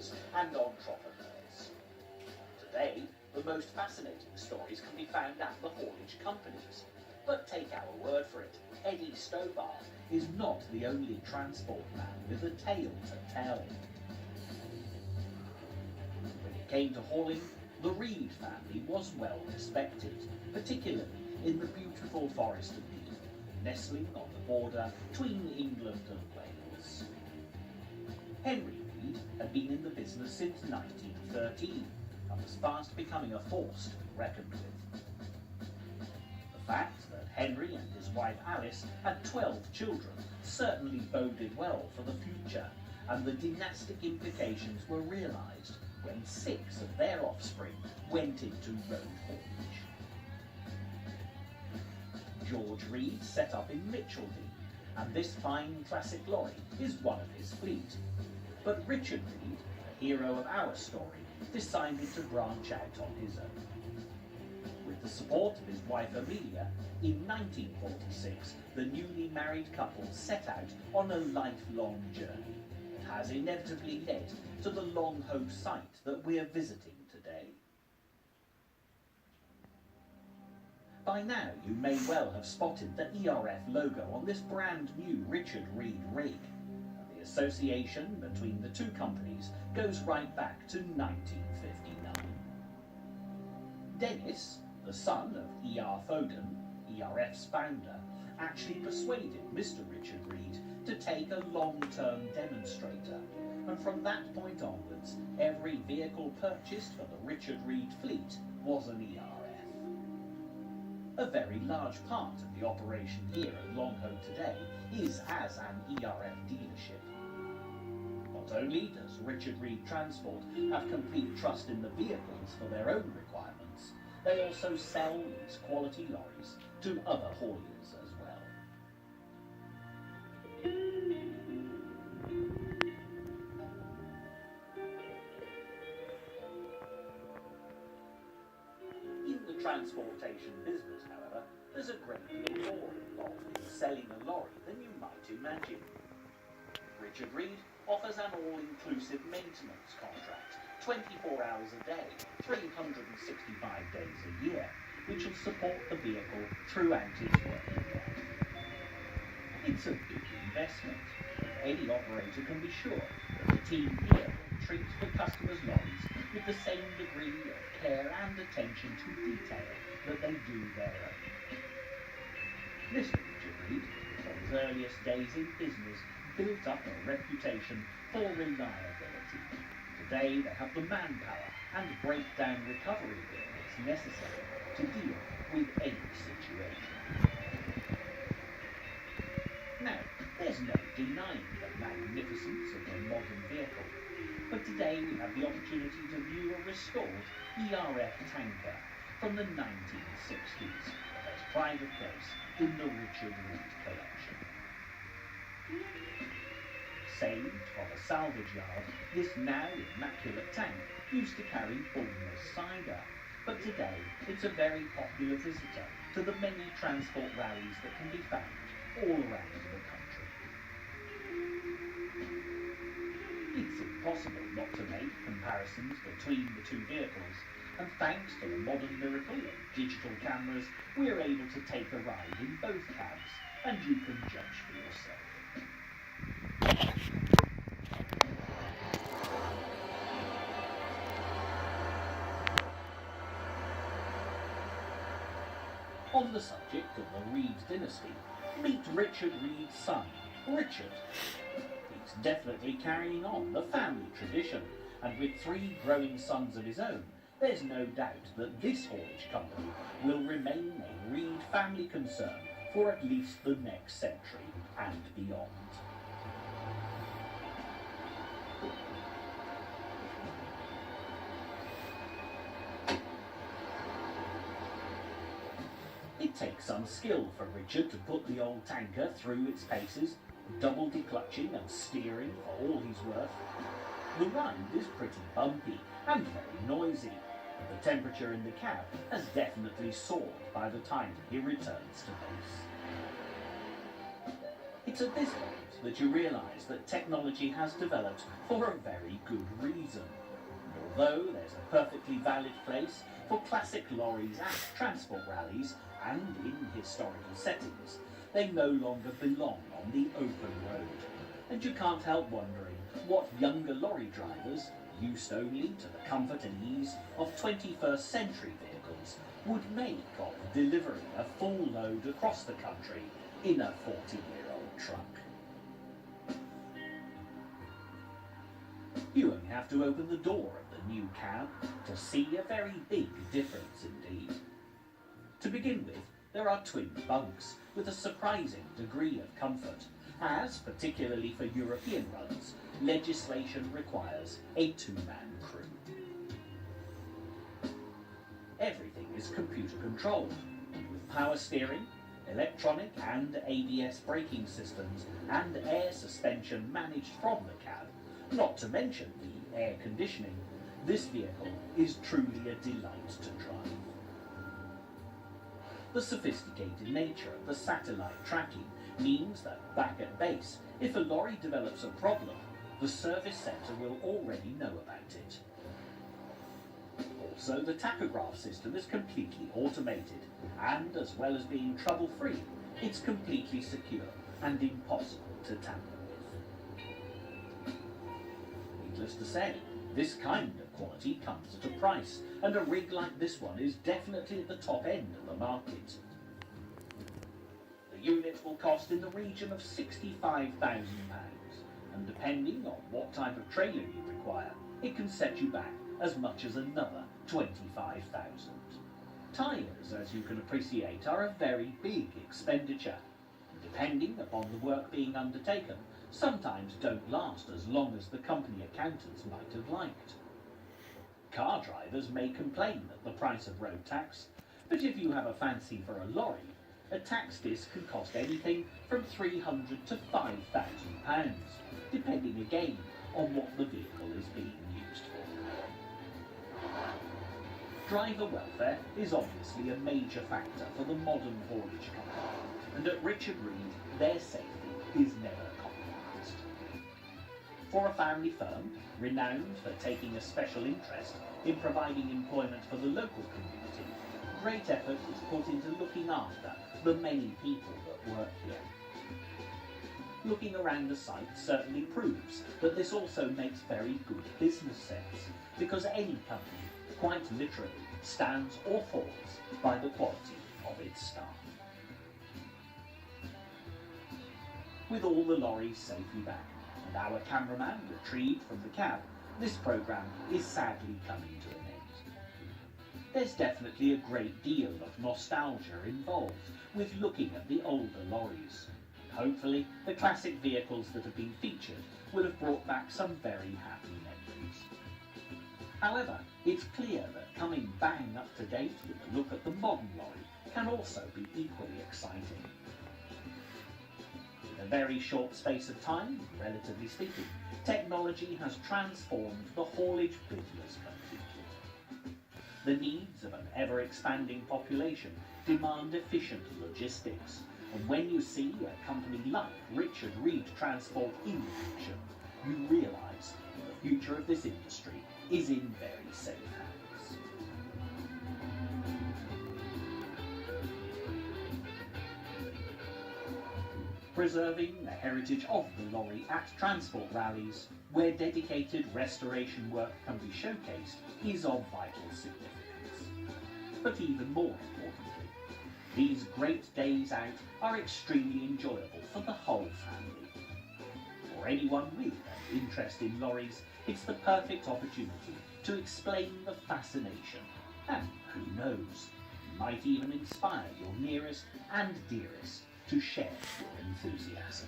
entrepreneurs and entrepreneurs. Today, the most fascinating stories can be found at the haulage companies. But take our word for it, Eddie Stobart is not the only transport man with a tale to tell. When it came to hauling, the Reed family was well respected, particularly in the beautiful Forest of Dean, nestling on the border between England and Wales. Henry Reed had been in the business since 1913 and was fast becoming a force to be reckoned with. The fact that Henry and his wife Alice had 12 children certainly boded well for the future, and the dynastic implications were realised when 6 of their offspring went into road haulage. George Reed set up in Micheldean, and this fine classic lorry is one of his fleet. But Richard Reed, the hero of our story, decided to branch out on his own. With the support of his wife Amelia, in 1946 the newly married couple set out on a lifelong journey that has inevitably led to the long-hoped site that we're visiting today. By now you may well have spotted the ERF logo on this brand new Richard Reed rig, and the association between the two companies goes right back to 1959. Dennis, the son of E.R. Foden, ERF's founder, actually persuaded Mr. Richard Reed to take a long-term demonstrator, and from that point onwards, every vehicle purchased for the Richard Reed fleet was an ERF. A very large part of the operation here at Longhoe today is as an ERF dealership. Not only does Richard Reed Transport have complete trust in the vehicles for their own requirements, they also sell these quality lorries to other hauliers as well. In the transportation business, however, there's a great deal more involved in selling a lorry than you might imagine. Richard Reed offers an all-inclusive maintenance contract, 24 hours a day, 365 days a year, which will support the vehicle throughout its working life. It's a big investment. Any operator can be sure that the team here will treat the customer's lorries with the same degree of care and attention to detail that they do their own. Mr. Richard Reed, from his earliest days in business, built up a reputation for reliability. Today they have the manpower and breakdown recovery vehicles necessary to deal with any situation. Now, there's no denying the magnificence of the modern vehicle, but today we have the opportunity to view a restored ERF tanker from the 1960s that has pride of place in the Richard Reed collection. Saved from a salvage yard, this now immaculate tank used to carry Bournemouth cider, but today it's a very popular visitor to the many transport rallies that can be found all around the country. It's impossible not to make comparisons between the two vehicles, and thanks to the modern miracle of digital cameras, we're able to take a ride in both cabs, and you can judge for yourself. On the subject of the Reed dynasty, meet Richard Reed's son, Richard. He's definitely carrying on the family tradition, and with 3 growing sons of his own, there's no doubt that this haulage company will remain a Reed family concern for at least the next century and beyond. It takes some skill for Richard to put the old tanker through its paces, double declutching and steering for all he's worth. The ride is pretty bumpy and very noisy, and the temperature in the cab has definitely soared by the time he returns to base. It's at this point that you realise that technology has developed for a very good reason. And although there's a perfectly valid place for classic lorries at transport rallies and in historical settings, they no longer belong on the open road. And you can't help wondering what younger lorry drivers, used only to the comfort and ease of 21st century vehicles, would make of delivering a full load across the country in a 40-year-old truck. You only have to open the door of the new cab to see a very big difference indeed. To begin with, there are twin bunks with a surprising degree of comfort, as, particularly for European runs, legislation requires a two-man crew. Everything is computer controlled, with power steering, electronic and ABS braking systems and air suspension managed from the cab, not to mention the air conditioning. This vehicle is truly a delight to drive. The sophisticated nature of the satellite tracking means that back at base, if a lorry develops a problem, the service centre will already know about it. Also, the tachograph system is completely automated, and as well as being trouble-free, it's completely secure and impossible to tamper with. Needless to say, this kind of quality comes at a price, and a rig like this one is definitely at the top end of the market. The unit will cost in the region of £65,000, and depending on what type of trailer you require, it can set you back as much as another £25,000. Tyres, as you can appreciate, are a very big expenditure, and depending upon the work being undertaken, sometimes don't last as long as the company accountants might have liked. Car drivers may complain at the price of road tax, but if you have a fancy for a lorry, a tax disc can cost anything from £300 to £5,000, depending again on what the vehicle is being used for. Driver welfare is obviously a major factor for the modern haulage company, and at Richard Reed, their safety is never compromised. For a family firm, renowned for taking a special interest in providing employment for the local community, great effort is put into looking after the many people that work here. Looking around the site certainly proves that this also makes very good business sense, because any company, quite literally, stands or falls by the quality of its staff. With all the lorries safely back and our cameraman retrieved from the cab, this programme is sadly coming to an end. There's definitely a great deal of nostalgia involved with looking at the older lorries. Hopefully, the classic vehicles that have been featured will have brought back some very happy memories. However, it's clear that coming bang up to date with a look at the modern lorry can also be equally exciting. In a very short space of time, relatively speaking, technology has transformed the haulage business completely. The needs of an ever-expanding population demand efficient logistics, and when you see a company like Richard Reed Transport in action, you realise the future of this industry is in very safe hands. Preserving the heritage of the lorry at transport rallies, where dedicated restoration work can be showcased, is of vital significance. But even more importantly, these great days out are extremely enjoyable for the whole family. For anyone with an interest in lorries, it's the perfect opportunity to explain the fascination, and who knows, might even inspire your nearest and dearest to share your enthusiasm.